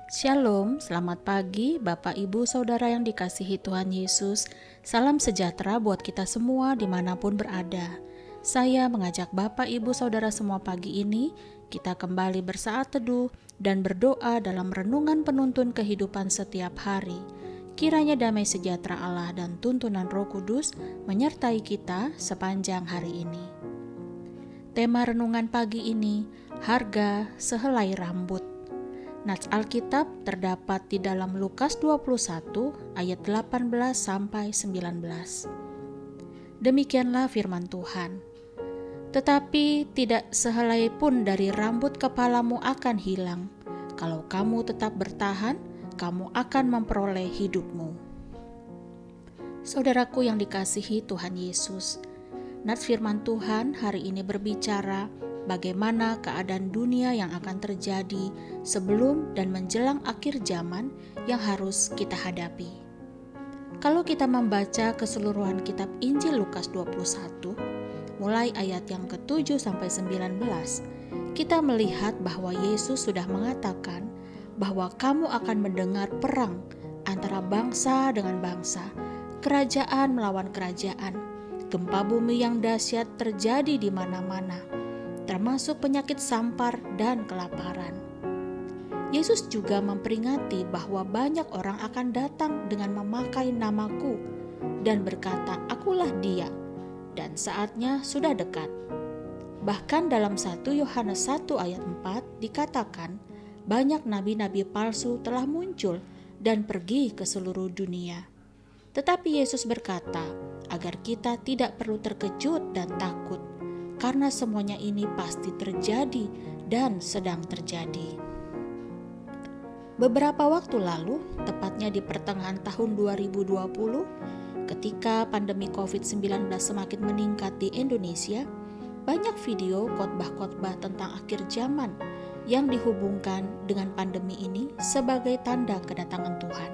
Shalom, selamat pagi Bapak Ibu Saudara yang dikasihi Tuhan Yesus. Salam sejahtera buat kita semua dimanapun berada. Saya mengajak Bapak Ibu Saudara semua pagi ini, kita kembali bersaat teduh dan berdoa dalam renungan penuntun kehidupan setiap hari. Kiranya damai sejahtera Allah dan tuntunan Roh Kudus menyertai kita sepanjang hari ini. Tema renungan pagi ini, harga sehelai rambut. Nats Alkitab terdapat di dalam Lukas 21 ayat 18 sampai 19. Demikianlah firman Tuhan. Tetapi tidak sehelai pun dari rambut kepalamu akan hilang. Kalau kamu tetap bertahan, kamu akan memperoleh hidupmu. Saudaraku yang dikasihi Tuhan Yesus, nats firman Tuhan hari ini berbicara bagaimana keadaan dunia yang akan terjadi sebelum dan menjelang akhir zaman yang harus kita hadapi. Kalau kita membaca keseluruhan kitab Injil Lukas 21, mulai ayat yang ke-7 sampai 19, kita melihat bahwa Yesus sudah mengatakan bahwa kamu akan mendengar perang antara bangsa dengan bangsa, kerajaan melawan kerajaan, gempa bumi yang dahsyat terjadi di mana-mana, termasuk penyakit sampar dan kelaparan. Yesus juga memperingati bahwa banyak orang akan datang dengan memakai namaku dan berkata, "Akulah dia," dan saatnya sudah dekat. Bahkan dalam 1 Yohanes 1 ayat 4 dikatakan, banyak nabi-nabi palsu telah muncul dan pergi ke seluruh dunia. Tetapi Yesus berkata, agar kita tidak perlu terkejut dan takut, karena semuanya ini pasti terjadi dan sedang terjadi. Beberapa waktu lalu, tepatnya di pertengahan tahun 2020, ketika pandemi COVID-19 semakin meningkat di Indonesia, banyak video khotbah-khotbah tentang akhir zaman yang dihubungkan dengan pandemi ini sebagai tanda kedatangan Tuhan.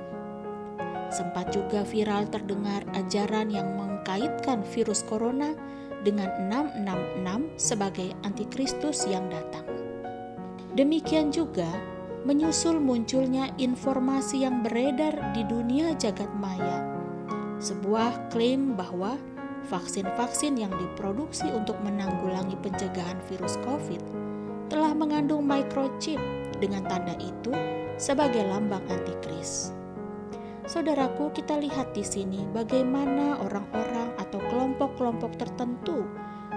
Sempat juga viral terdengar ajaran yang mengkaitkan virus corona dengan 666 sebagai antikristus yang datang. Demikian juga menyusul munculnya informasi yang beredar di dunia jagat maya, sebuah klaim bahwa vaksin-vaksin yang diproduksi untuk menanggulangi pencegahan virus COVID telah mengandung microchip dengan tanda itu sebagai lambang antikris. Saudaraku, kita lihat di sini bagaimana orang-orang atau kelompok-kelompok tertentu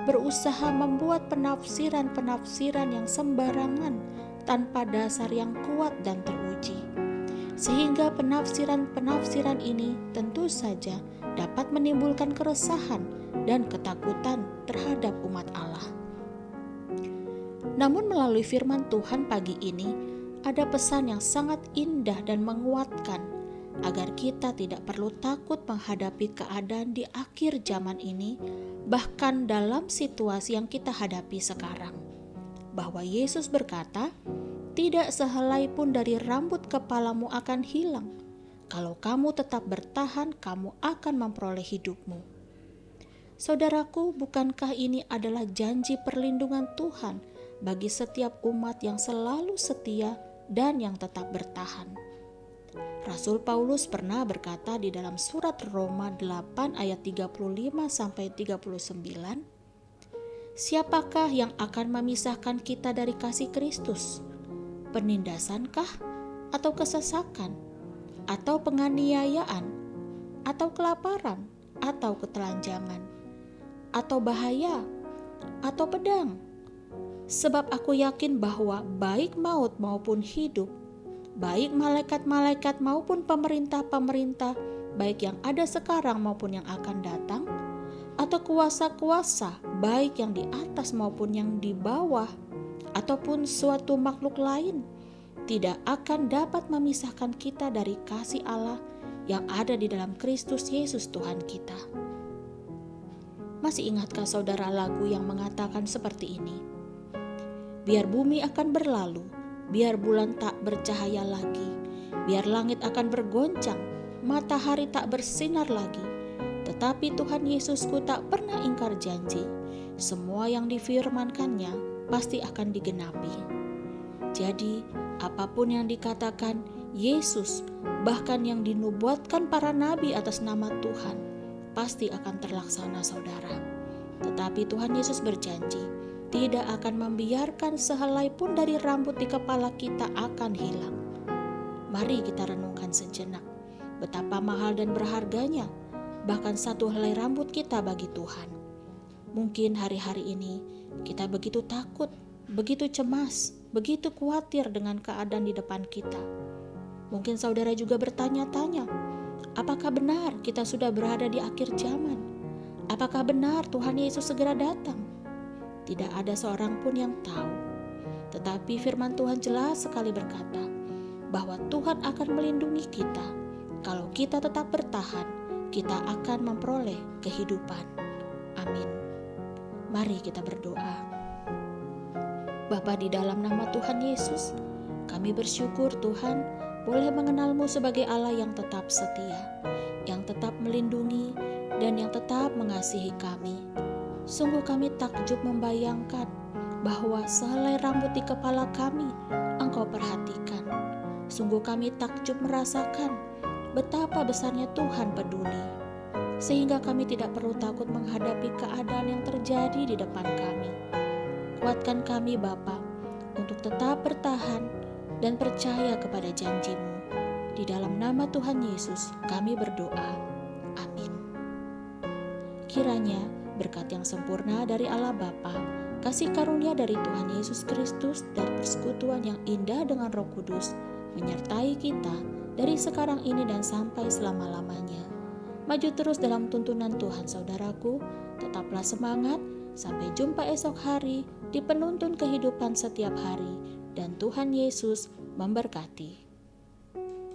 berusaha membuat penafsiran-penafsiran yang sembarangan tanpa dasar yang kuat dan teruji. Sehingga penafsiran-penafsiran ini tentu saja dapat menimbulkan keresahan dan ketakutan terhadap umat Allah. Namun melalui firman Tuhan pagi ini, ada pesan yang sangat indah dan menguatkan agar kita tidak perlu takut menghadapi keadaan di akhir zaman ini, bahkan dalam situasi yang kita hadapi sekarang. Bahwa Yesus berkata, tidak sehelai pun dari rambut kepalamu akan hilang. Kalau kamu tetap bertahan, kamu akan memperoleh hidupmu. Saudaraku, bukankah ini adalah janji perlindungan Tuhan bagi setiap umat yang selalu setia dan yang tetap bertahan? Rasul Paulus pernah berkata di dalam surat Roma 8 ayat 35 sampai 39, siapakah yang akan memisahkan kita dari kasih Kristus? Penindasankah? Atau kesesakan? Atau penganiayaan? Atau kelaparan? Atau ketelanjangan? Atau bahaya? Atau pedang? Sebab aku yakin bahwa baik maut maupun hidup, baik malaikat-malaikat maupun pemerintah-pemerintah, baik yang ada sekarang maupun yang akan datang, atau kuasa-kuasa, baik yang di atas maupun yang di bawah, ataupun suatu makhluk lain, tidak akan dapat memisahkan kita dari kasih Allah yang ada di dalam Kristus Yesus Tuhan kita. Masih ingatkah saudara lagu yang mengatakan seperti ini? Biar bumi akan berlalu, biar bulan tak bercahaya lagi, biar langit akan bergoncang, matahari tak bersinar lagi, tetapi Tuhan Yesusku tak pernah ingkar janji. Semua yang difirmankannya pasti akan digenapi. Jadi Apapun yang dikatakan Yesus, bahkan yang dinubuatkan para nabi atas nama Tuhan, pasti akan terlaksana, saudara. Tetapi Tuhan Yesus berjanji, tidak akan membiarkan sehelai pun dari rambut di kepala kita akan hilang. Mari kita renungkan sejenak, betapa mahal dan berharganya bahkan satu helai rambut kita bagi Tuhan. Mungkin hari-hari ini kita begitu takut, begitu cemas, begitu khawatir dengan keadaan di depan kita. Mungkin saudara juga bertanya-tanya, apakah benar kita sudah berada di akhir zaman? Apakah benar Tuhan Yesus segera datang? Tidak ada seorang pun yang tahu. Tetapi firman Tuhan jelas sekali berkata, bahwa Tuhan akan melindungi kita. Kalau kita tetap bertahan, kita akan memperoleh kehidupan. Amin. Mari kita berdoa. Bapa, di dalam nama Tuhan Yesus, kami bersyukur Tuhan boleh mengenal-Mu sebagai Allah yang tetap setia, yang tetap melindungi, dan yang tetap mengasihi kami. Sungguh kami takjub membayangkan bahwa sehelai rambut di kepala kami Engkau perhatikan. Sungguh kami takjub merasakan betapa besarnya Tuhan peduli, sehingga kami tidak perlu takut menghadapi keadaan yang terjadi di depan kami. Kuatkan kami Bapa untuk tetap bertahan dan percaya kepada janji-Mu. Di dalam nama Tuhan Yesus kami berdoa. Amin. Kiranya berkat yang sempurna dari Allah Bapa, kasih karunia dari Tuhan Yesus Kristus, dan persekutuan yang indah dengan Roh Kudus menyertai kita dari sekarang ini dan sampai selama-lamanya. Maju terus dalam tuntunan Tuhan, saudaraku. Tetaplah semangat. Sampai jumpa esok hari di penuntun kehidupan setiap hari, dan Tuhan Yesus memberkati.